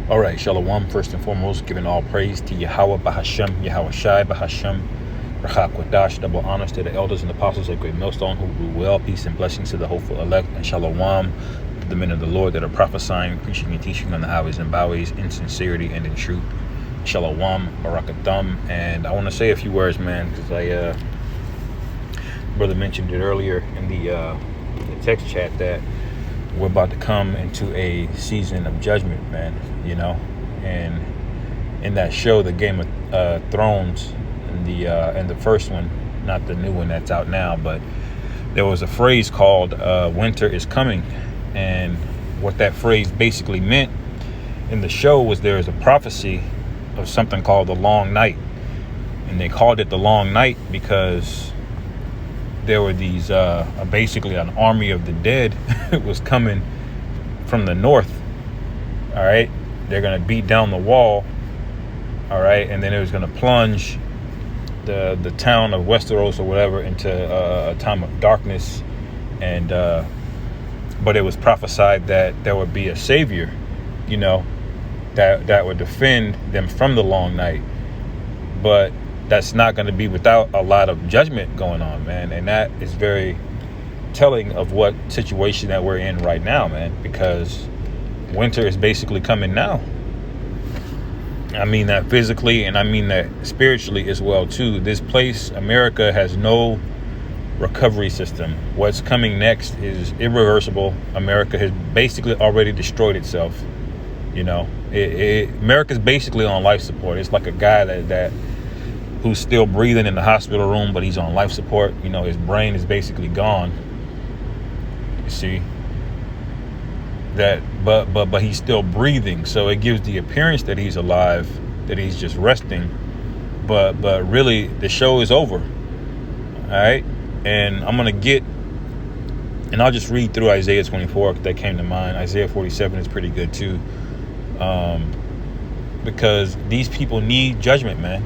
All right, Shalom. First and foremost, giving all praise to Yahweh Bahashem, Yahweh Shai Bahashem, Rachak Quadash, double honors to the elders and apostles of Great Millstone who rule well, peace and blessings to the hopeful elect, and Shalom to the men of the Lord that are prophesying, preaching, and teaching on the highways and byways in sincerity and in truth. Shalom, Barakatham. And I want to say a few words, man, because brother mentioned it earlier in the text chat that we're about to come into a season of judgment, man, and in that show, the Game of Thrones, and the first one, not the new one that's out now, but there was a phrase called winter is coming. And what that phrase basically meant in the show was there is a prophecy of something called the long night. And they called it the long night because there were these basically an army of the dead was coming from the north. All right, they're gonna beat down the wall. All right, and then it was gonna plunge the town of Westeros or whatever into a time of darkness. And but it was prophesied that there would be a savior, that would defend them from the long night. But that's not going to be without a lot of judgment going on, man. And that is very telling of what situation that we're in right now, man, because winter is basically coming now. I mean that physically, and I mean that spiritually as well, too. This place, America, has no recovery system. What's coming next is irreversible. America has basically already destroyed itself. America's basically on life support. It's like a guy that who's still breathing in the hospital room, but he's on life support. His brain is basically gone. You see that, but he's still breathing, so it gives the appearance that he's alive, that he's just resting, but really the show is over. All right, and I'll just read through Isaiah 24 that came to mind. Isaiah 47 is pretty good too, because these people need judgment, man.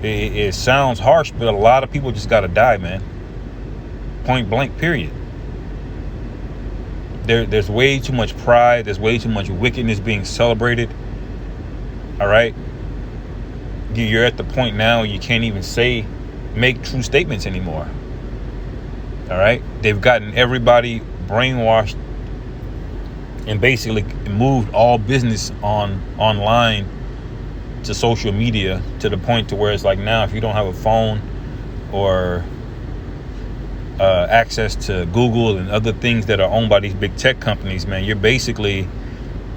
It sounds harsh, but a lot of people just got to die, man. Point blank, period. There's way too much pride. There's way too much wickedness being celebrated. All right. You're at the point now you can't even make true statements anymore. All right. They've gotten everybody brainwashed and basically moved all business online to social media, to the point to where it's like now if you don't have a phone or access to Google and other things that are owned by these big tech companies, man, you're basically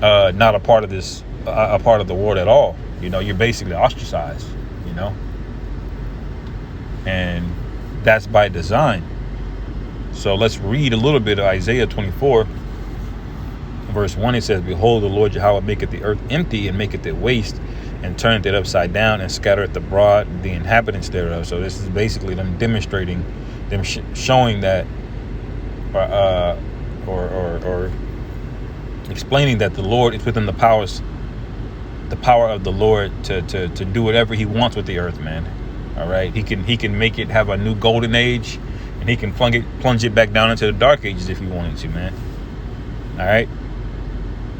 not a part of the world at all. You're basically ostracized, and that's by design. So let's read a little bit of Isaiah 24 verse 1. It says, behold, the Lord Yahweh maketh the earth empty and maketh it waste, and turneth it upside down, and scattereth abroad the inhabitants thereof. So this is basically them demonstrating, them showing that, or explaining that the Lord is within the power of the Lord to do whatever He wants with the earth, man. All right, He can make it have a new golden age, and He can plunge it back down into the dark ages if He wanted to, man. All right.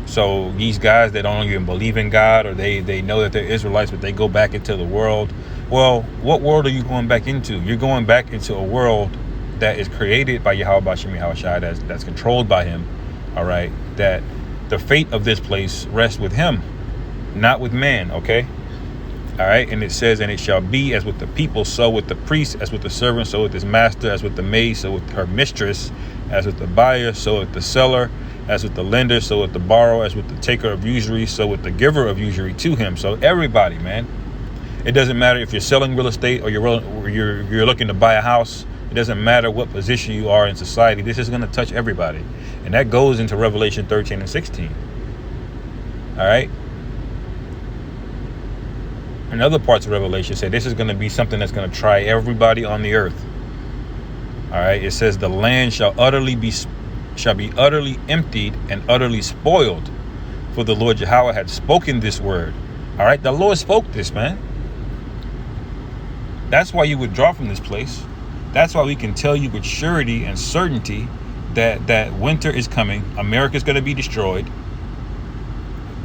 So these guys that don't even believe in God, or they know that they're Israelites, but they go back into the world. Well, what world are you going back into? You're going back into a world that is created by Yahweh Bashem Yahweh Shai, that's controlled by Him. All right, that the fate of this place rests with Him, not with man. Okay. All right. And it says, and it shall be as with the people, so with the priest, as with the servant, so with his master, as with the maid, so with her mistress, as with the buyer, so with the seller, as with the lender, so with the borrower, as with the taker of usury, so with the giver of usury to him. So everybody, man, it doesn't matter if you're selling real estate or you're looking to buy a house. It doesn't matter what position you are in society. This is going to touch everybody. And that goes into Revelation 13 and 16. All right. And other parts of Revelation say this is going to be something that's going to try everybody on the earth. All right. It says the land shall be utterly emptied and utterly spoiled, for the Lord Yahweh had spoken this word. All right, the Lord spoke this, man. That's why you withdraw from this place. That's why we can tell you with surety and certainty that winter is coming. America's going to be destroyed.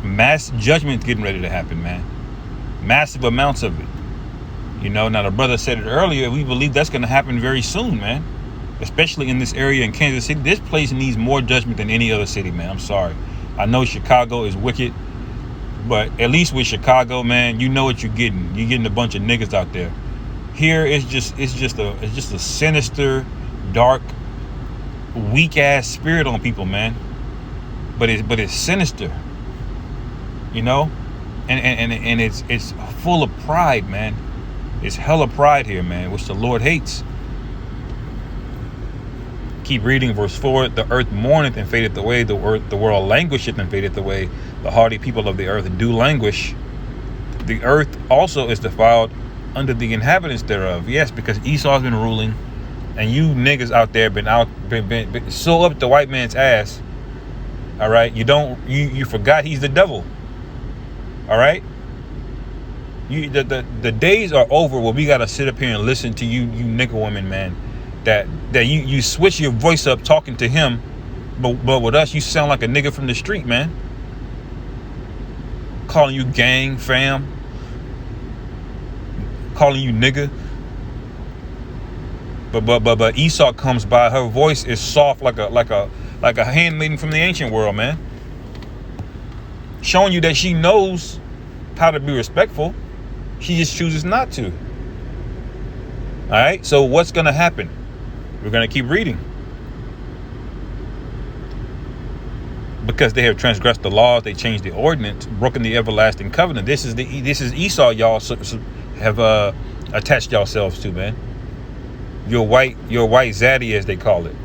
Mass judgment getting ready to happen, man. Massive amounts of it. Now the brother said it earlier. We believe that's going to happen very soon, man. Especially in this area in Kansas City. This place needs more judgment than any other city, man. I'm sorry. I know Chicago is wicked, but at least with Chicago, man, you know what you're getting. You're getting a bunch of niggas out there. Here it's just a sinister, dark, weak ass spirit on people, man. But it's sinister. And it's full of pride, man. It's hella pride here, man, which the Lord hates. Keep reading verse 4. The earth mourneth and fadeth away. The world languisheth and fadeth away. The hardy people of the earth do languish. The earth also is defiled under the inhabitants thereof. Yes, because Esau's been ruling, and you niggas out there been so up the white man's ass. All right, you forgot he's the devil. All right, the days are over where we gotta sit up here and listen to you nigga women, man. That you switch your voice up talking to him, but with us you sound like a nigga from the street, man. Calling you gang, fam. Calling you nigga. But Esau comes by. Her voice is soft like a handmaiden from the ancient world, man. Showing you that she knows how to be respectful. She just chooses not to. All right. So what's gonna happen? We're gonna keep reading. Because they have transgressed the laws, they changed the ordinance, broken the everlasting covenant. This is Esau, y'all have attached yourselves to, man. Your white zaddy, as they call it.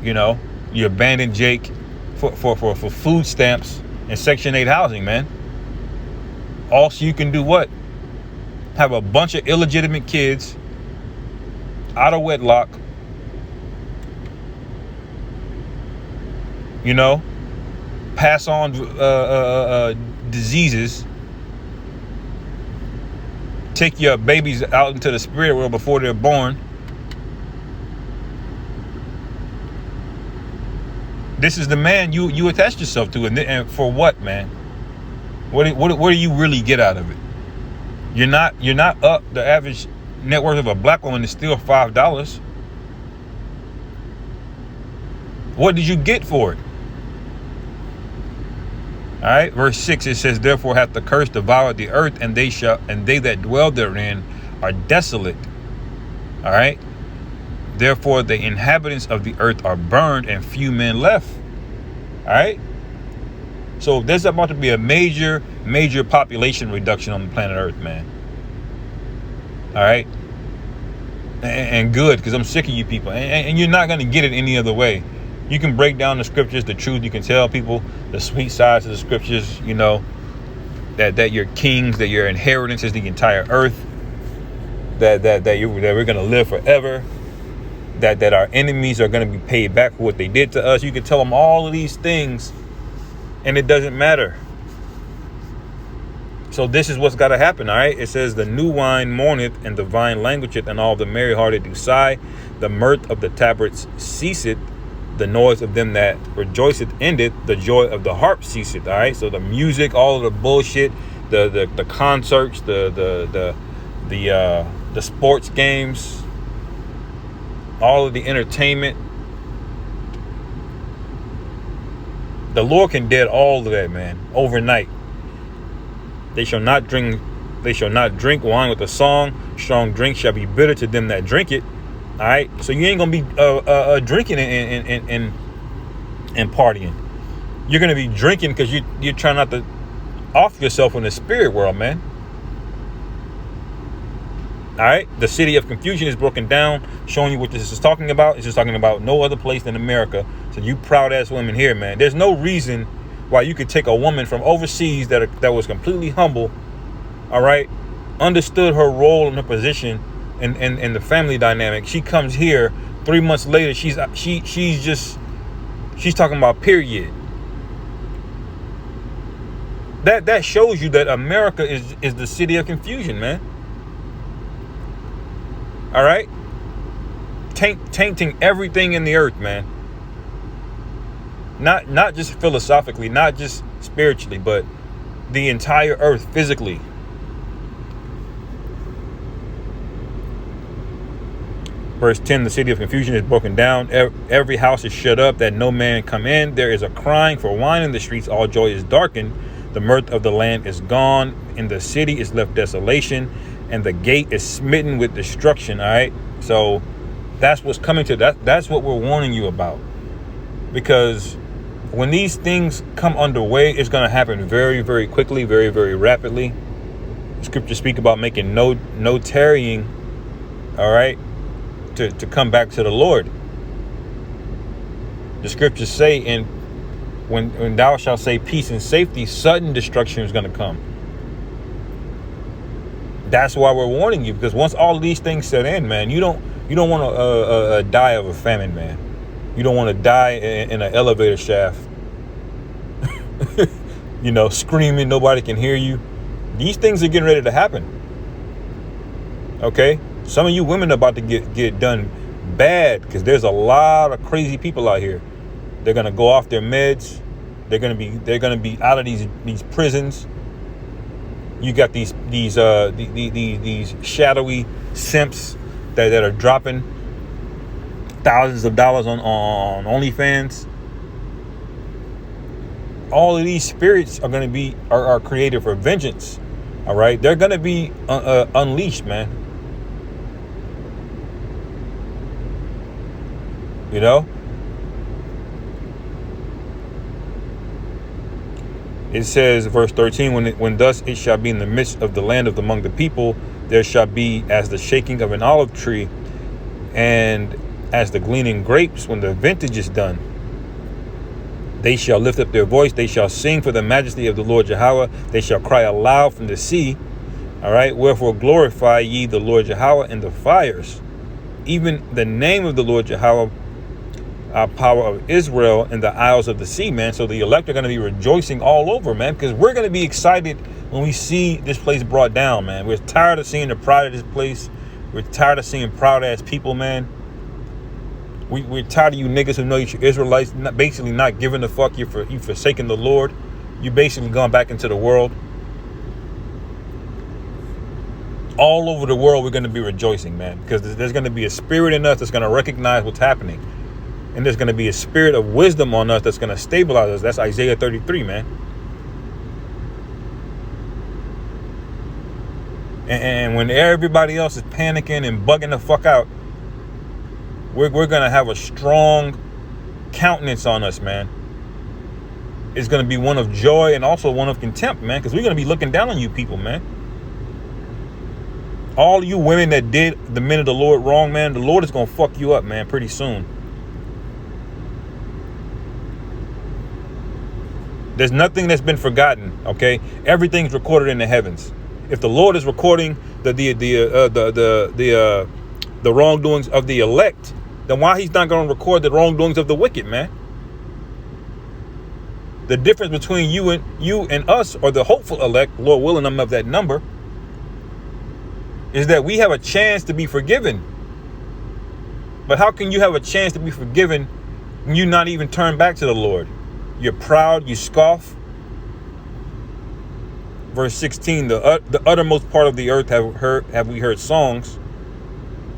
You abandoned Jake for food stamps and Section 8 housing, man. Also, you can do what? Have a bunch of illegitimate kids out of wedlock. Pass on diseases. Take your babies out into the spirit world before they're born. This is the man you attach yourself to, and for what, man? What do you really get out of it? You're not up. The average net worth of a black woman is still $5. What did you get for it? All right, verse 6, it says, therefore hath the curse devoured the earth, and they that dwell therein are desolate. All right, therefore the inhabitants of the earth are burned, and few men left. All right, so there's about to be a major population reduction on the planet Earth, man. All right, and good, because I'm sick of you people, and you're not going to get it any other way. You can break down the scriptures, the truth. You can tell people the sweet sides of the scriptures, that you're kings, that your inheritance is the entire earth, that we're going to live forever, that our enemies are going to be paid back for what they did to us. You can tell them all of these things, and it doesn't matter. So this is what's got to happen, all right? It says, the new wine mourneth, and the vine languisheth, and all the merry-hearted do sigh. The mirth of the tabrets ceaseth. The noise of them that rejoiceth ended, the joy of the harp ceaseth. All right, so the music, all of the bullshit, the concerts, the sports games, all of the entertainment. The Lord can dead all of that, man, overnight. They shall not drink wine with a song. Strong drink shall be bitter to them that drink it. All right, so you ain't gonna be drinking and partying. You're gonna be drinking because you're trying not to off yourself in the spirit world, man. All right, the city of confusion is broken down, showing you what this is talking about. It's just talking about no other place than America. So you proud ass women here, man. There's no reason why you could take a woman from overseas that was completely humble, all right, understood her role and her position. And the family dynamic. She comes here 3 months later. She's talking about period. That shows you that America is the city of confusion, man. All right. tainting everything in the earth, man. Not just philosophically, not just spiritually, but the entire earth physically. Verse 10, the city of confusion is broken down. Every house is shut up that no man come in. There is a crying for wine in the streets. All joy is darkened. The mirth of the land is gone. In the city is left desolation, and the gate is smitten with destruction. All right. So that's what's coming to that. That's what we're warning you about. Because when these things come underway, it's going to happen very, very quickly, very, very rapidly. The scriptures speak about making no tarrying. All right. To come back to the Lord. The scriptures say, and when thou shalt say peace and safety, sudden destruction is going to come. That's why we're warning you, because once all of these things set in, man, you don't want to die of a famine, man. You don't want to die in an elevator shaft, screaming, nobody can hear you. These things are getting ready to happen. Okay. Some of you women are about to get done bad, because there's a lot of crazy people out here. They're gonna go off their meds. They're gonna be out of these prisons. You got these shadowy simps that are dropping thousands of dollars on OnlyFans. All of these spirits are created for vengeance. All right, they're gonna be unleashed, man. It says, verse 13, when thus it shall be in the midst of the land of among the people, there shall be as the shaking of an olive tree, and as the gleaning grapes when the vintage is done. They shall lift up their voice, they shall sing for the majesty of the Lord Yahweh, they shall cry aloud from the sea. All right, wherefore glorify ye the Lord Yahweh in the fires, even the name of the Lord Yahweh, power of Israel in the isles of the sea, man. So the elect are going to be rejoicing all over, man, because we're going to be excited when we see this place brought down, man. We're tired of seeing the pride of this place. We're tired of seeing proud ass people, man. We're tired of you niggas who know you're Israelites, basically not giving a fuck. You forsaking the Lord. You basically gone back into the world. All over the world, we're going to be rejoicing, man, because there's going to be a spirit in us that's going to recognize what's happening. And there's going to be a spirit of wisdom on us that's going to stabilize us. That's Isaiah 33, man. And when everybody else is panicking and bugging the fuck out, we're going to have a strong countenance on us, man. It's going to be one of joy and also one of contempt, man, because we're going to be looking down on you people, man. All you women that did the men of the Lord wrong, man, the Lord is going to fuck you up, man, pretty soon. There's nothing that's been forgotten, okay? Everything's recorded in the heavens. If the Lord is recording the wrongdoings of the elect, then why he's not going to record the wrongdoings of the wicked, man? The difference between you and us, or the hopeful elect, Lord willing, I'm of that number, is that we have a chance to be forgiven. But how can you have a chance to be forgiven when you not even turn back to the Lord? You're proud, you scoff. Verse 16, the uttermost part of the earth have we heard songs.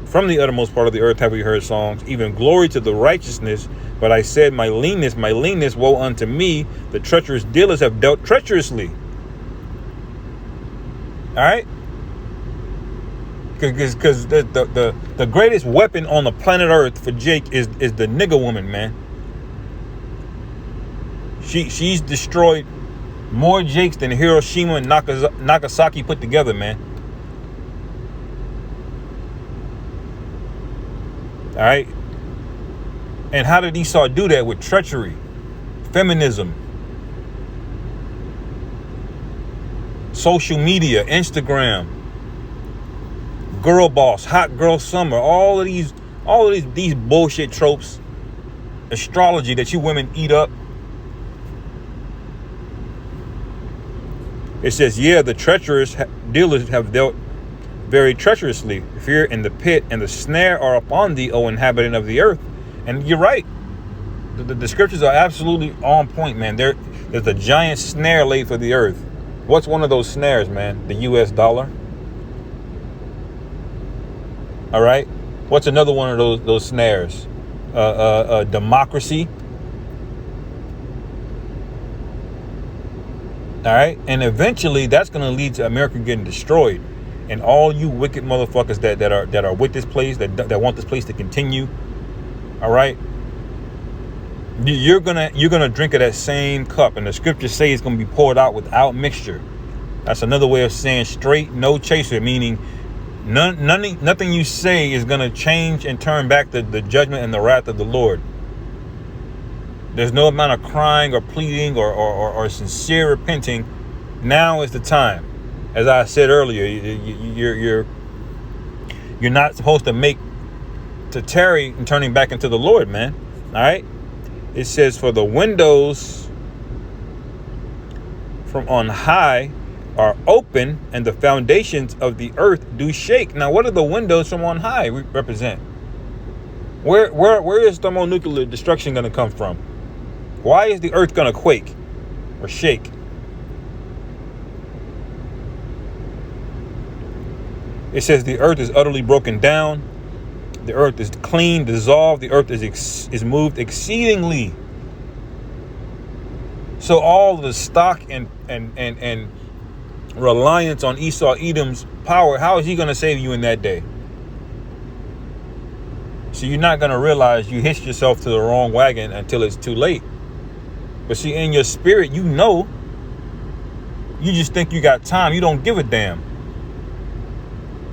From the uttermost part of the earth have we heard songs, even glory to the righteousness. But I said, my leanness, woe unto me. The treacherous dealers have dealt treacherously. All right? Because the greatest weapon on the planet Earth for Jake is the nigger woman, man. She's destroyed more Jakes than Hiroshima and Nagasaki put together, man. All right. And how did Esau do that? With treachery, feminism, social media, Instagram, girl boss, hot girl summer, all of these bullshit tropes, astrology that you women eat up. It says, yeah, the treacherous dealers have dealt very treacherously. Fear and the pit and the snare are upon thee, O inhabitant of the earth. And you're right. The scriptures are absolutely on point, man. There's a giant snare laid for the earth. What's one of those snares, man? The US dollar. All right. What's another one of those snares? Democracy. All right. And eventually that's going to lead to America getting destroyed. And all you wicked motherfuckers that are with this place, that want this place to continue. All right. You're gonna drink of that same cup, and the scriptures say it's gonna be poured out without mixture. That's another way of saying straight, no chaser, meaning nothing you say is gonna change and turn back the judgment and the wrath of the Lord. There's no amount of crying or pleading or sincere repenting. Now is the time. As I said earlier, you're not supposed to tarry and turning back into the Lord, man. All right. It says, for the windows from on high are open, and the foundations of the earth do shake. Now, what are the windows from on high represent? Where is thermonuclear destruction going to come from? Why is the earth going to quake or shake? It says the earth is utterly broken down. The earth is clean, dissolved. The earth is moved exceedingly. So all the stock and reliance on Esau Edom's power, how is he going to save you in that day? So you're not going to realize you hitched yourself to the wrong wagon until it's too late. But see, in your spirit, you know. You just think you got time. You don't give a damn.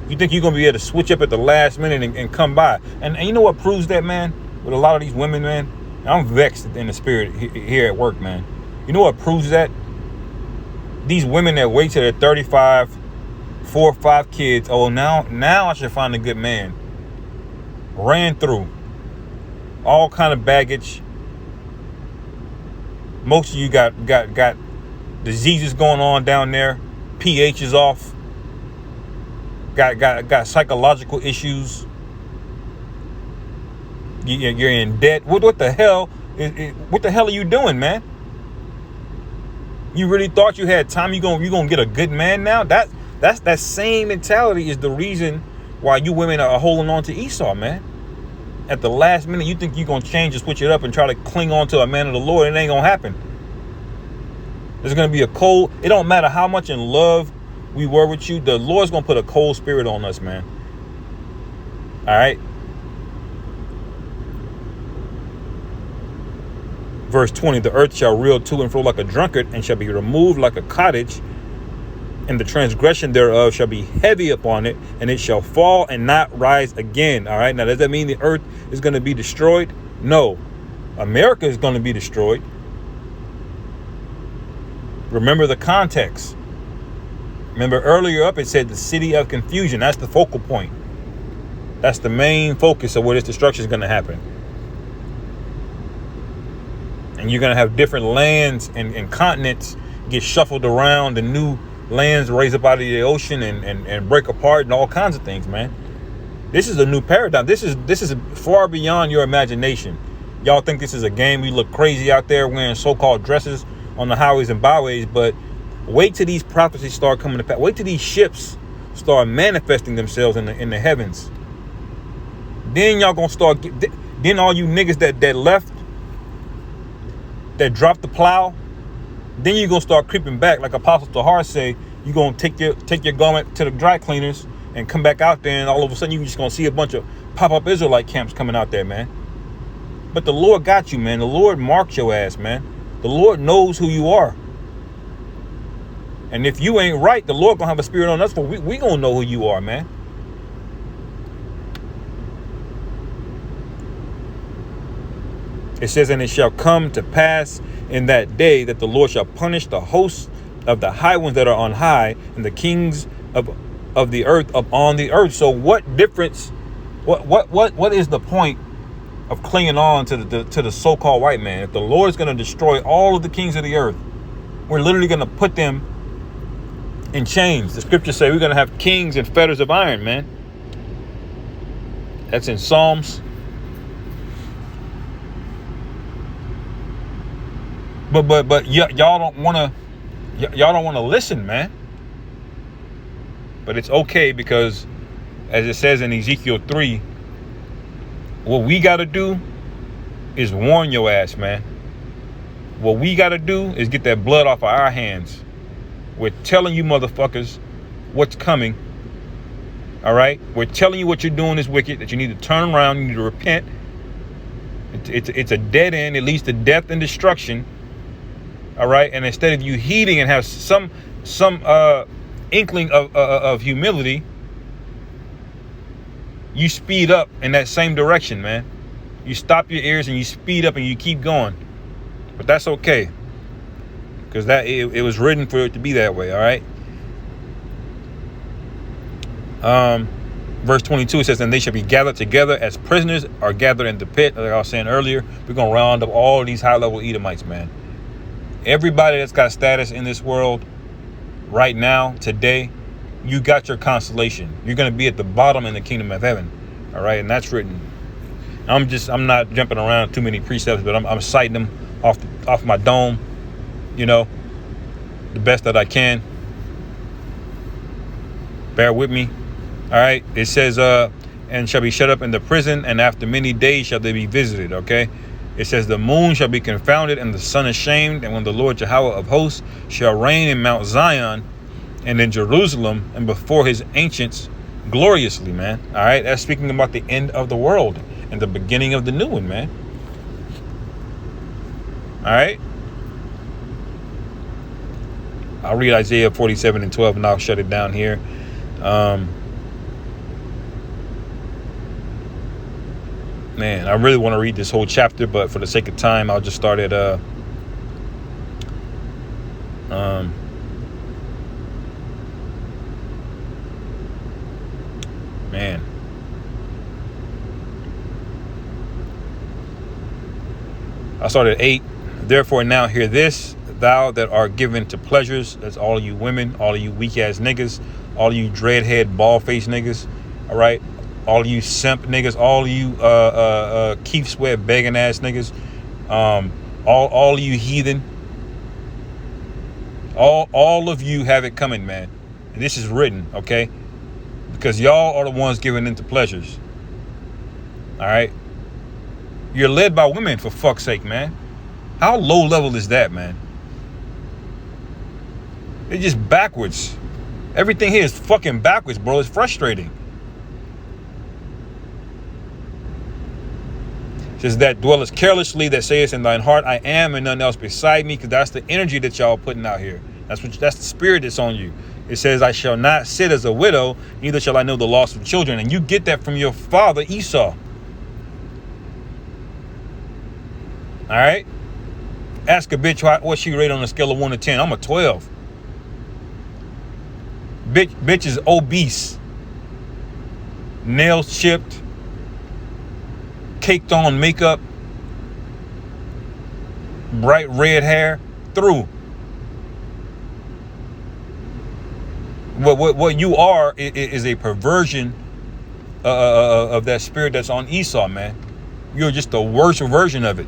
You think you're going to be able to switch up at the last minute and come by. And you know what proves that, man? With a lot of these women, man? I'm vexed in the spirit here at work, man. You know what proves that? These women that wait till they're 35, 4 or 5 kids. Oh, now I should find a good man. Ran through. All kind of baggage. Most of you got diseases going on down there. pH is off. Got psychological issues. You're in debt. What the hell? What the hell are you doing, man? You really thought you had time? You gonna get a good man now? That same mentality is the reason why you women are holding on to Esau, man. At the last minute, you think you're gonna change and switch it up and try to cling on to a man of the Lord. It ain't gonna happen. There's gonna be a cold. It don't matter how much in love we were with you, the Lord's gonna put a cold spirit on us, man. All right. Verse 20, the earth shall reel to and fro like a drunkard, and shall be removed like a cottage, and the transgression thereof shall be heavy upon it, and it shall fall and not rise again. All right. Now, does that mean the earth is going to be destroyed? No. America is going to be destroyed. Remember the context. Remember earlier up, it said the city of confusion. That's the focal point. That's the main focus of where this destruction is going to happen. And you're going to have different lands and continents get shuffled around, and new lands raise up out of the ocean and break apart and all kinds of things, man. This is a new paradigm. This is far beyond your imagination. Y'all think this is a game. We look crazy out there wearing so-called dresses on the highways and byways, but wait till these prophecies start coming to pass. Wait till these ships start manifesting themselves in the heavens. Then y'all gonna start. Then all you niggas that left, that dropped the plow, then you're gonna start creeping back, like Apostle Tahar say. You're gonna take your garment to the dry cleaners and come back out there, and all of a sudden you're just gonna see a bunch of pop-up Israelite camps coming out there, man. But the Lord got you, man. The Lord marked your ass, man. The Lord knows who you are. And if you ain't right, the Lord gonna have a spirit on us, but we gonna know who you are, man. It says, and it shall come to pass in that day that the Lord shall punish the hosts of the high ones that are on high, and the kings of the earth upon the earth. So what difference? What is the point of clinging on to the so-called white man? If the Lord is going to destroy all of the kings of the earth, we're literally going to put them in chains. The scriptures say we're going to have kings and fetters of iron, man. That's in Psalms. But y'all don't want to listen, man. But it's okay, because as it says in Ezekiel 3, what we got to do is warn your ass, man. What we got to do is get that blood off of our hands. We're telling you motherfuckers what's coming. All right? We're telling you what you're doing is wicked, that you need to turn around, you need to repent. It's a dead end. It leads to death and destruction. All right? And instead of you heeding and have some inkling of humility, you speed up in that same direction, man. You stop your ears and you speed up and you keep going. But that's okay, because it was written for it to be that way. All right. Verse 22, it says, and they shall be gathered together as prisoners are gathered in the pit. Like I was saying earlier, we're going to round up all these high-level Edomites, man. Everybody that's got status in this world right now, today, you got your consolation. You're going to be at the bottom in the kingdom of heaven. All right. And that's written. I'm not jumping around too many precepts, but I'm citing them off my dome, you know, the best that I can. Bear with me. All right. It says, and shall be shut up in the prison, and after many days shall they be visited. Okay. It says the moon shall be confounded and the sun ashamed, and when the Lord Jehovah of hosts shall reign in Mount Zion and in Jerusalem and before his ancients gloriously, man. All right. That's speaking about the end of the world and the beginning of the new one, man. All right. I'll read Isaiah 47:12 and I'll shut it down here. Man, I really want to read this whole chapter, but for the sake of time, I'll just start at man. I started at 8. Therefore now hear this, thou that art given to pleasures. That's all of you women, all of you weak ass niggas, all of you dreadhead bald face niggas. All right. All of you simp niggas, all of you Keith Sweat begging ass niggas, all of you heathen. All of you have it coming, man. And this is written, okay? Because y'all are the ones giving into pleasures. All right. You're led by women, for fuck's sake, man. How low level is that, man? It's just backwards. Everything here is fucking backwards, bro. It's frustrating. It says that dwellest carelessly, that sayest in thine heart, I am, and none else beside me, because that's the energy that y'all putting out here. That's the spirit that's on you. It says, I shall not sit as a widow, neither shall I know the loss of children. And you get that from your father Esau. All right. Ask a bitch what she rate on a scale of 1 to 10. I'm a 12. Bitch is obese, nails chipped, caked on makeup, bright red hair through. What you are is a perversion of that spirit that's on Esau, man. You're just the worst version of it.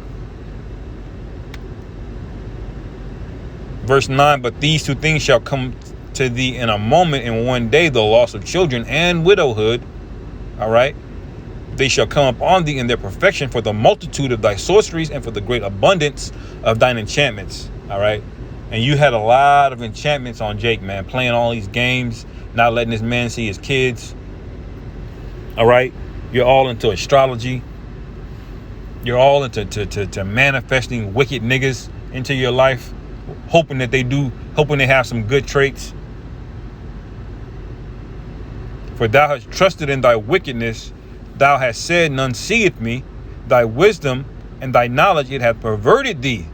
Verse 9, but these two things shall come to thee in a moment, in one day, the loss of children and widowhood. All right. They shall come upon thee in their perfection, for the multitude of thy sorceries and for the great abundance of thine enchantments. All right. And you had a lot of enchantments on Jake, man, playing all these games, not letting this man see his kids. All right. You're all into astrology. You're all into manifesting wicked niggas into your life, hoping they have some good traits. For thou hast trusted in thy wickedness, thou hast said, none seeth me. Thy wisdom and thy knowledge, it hath perverted thee.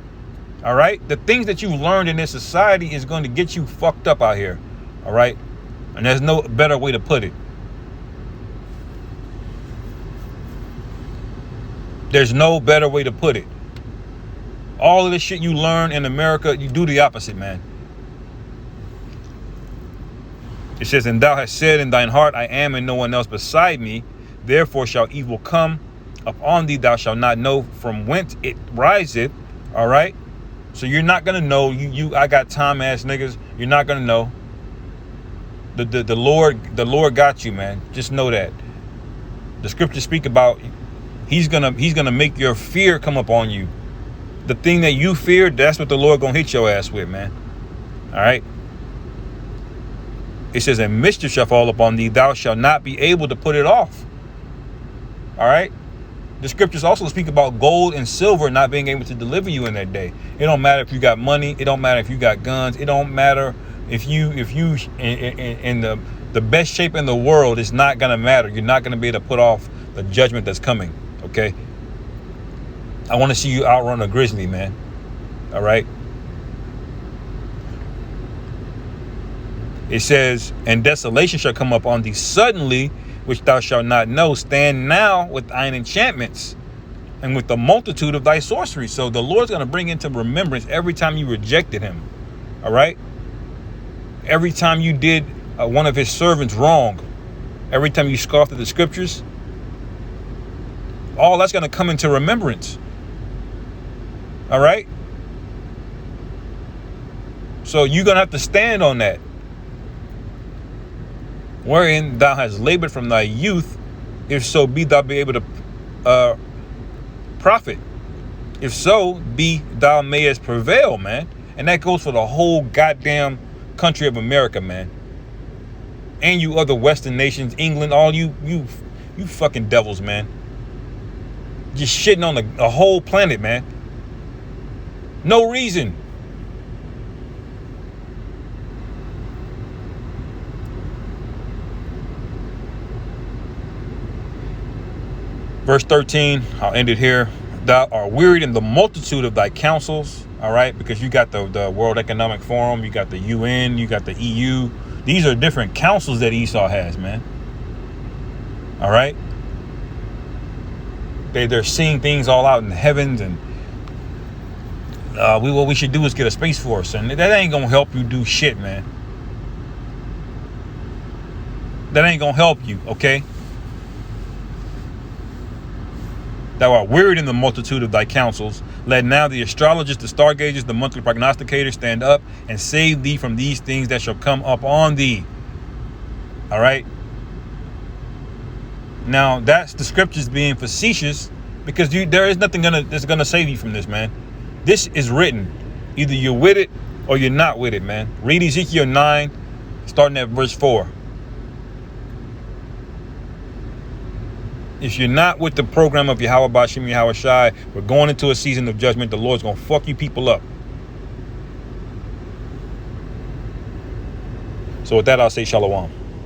All right. The things that you've learned in this society is going to get you fucked up out here. All right. And there's no better way to put it. There's no better way to put it. All of this shit you learn in America, you do the opposite, man. It says, and thou hast said in thine heart, I am and no one else beside me. Therefore shall evil come upon thee. Thou shalt not know from whence it riseth. All right. So you're not going to know. I got time ass niggas. You're not going to know. The Lord got you, man. Just know that. The scriptures speak about he's gonna make your fear come upon you. The thing that you fear, that's what the Lord gonna hit your ass with, man. All right. It says, and mischief shall fall upon thee, thou shalt not be able to put it off. All right. The scriptures also speak about gold and silver not being able to deliver you in that day. It don't matter if you got money. It don't matter if you got guns. It don't matter if you in the best shape in the world. It's not gonna matter. You're not gonna be able to put off the judgment that's coming. Okay. I want to see you outrun a grizzly, man. All right. It says, and desolation shall come up on thee suddenly, which thou shalt not know. Stand now with thine enchantments and with the multitude of thy sorcery. So the Lord's going to bring into remembrance every time you rejected him. All right. Every time you did one of his servants wrong. Every time you scoffed at the scriptures. All that's going to come into remembrance. All right. So you're going to have to stand on that. Wherein thou hast labored from thy youth, if so be thou be able to profit. If so be thou mayest prevail, man. And that goes for the whole goddamn country of America, man. And you other Western nations, England, all you fucking devils, man. Just shitting on the whole planet, man. No reason. Verse 13, I'll end it here. Thou art wearied in the multitude of thy counsels. All right, because you got the World Economic Forum, you got the UN, you got the EU. These are different councils that Esau has, man. All right. They're seeing things all out in the heavens, and what we should do is get a space force, and that ain't gonna help you do shit, man. That ain't gonna help you, okay? Thou art wearied in the multitude of thy counsels. Let now the astrologers, the stargazers, the monthly prognosticators stand up and save thee from these things that shall come up on thee. All right. Now that's the scriptures being facetious, because there is nothing that's gonna save you from this, man. This is written. Either you're with it or you're not with it, man. Read Ezekiel 9, starting at verse 4. If you're not with the program of Yahweh Bashim Yahweh Shai, we're going into a season of judgment. The Lord's gonna fuck you people up. So with that, I'll say shalom.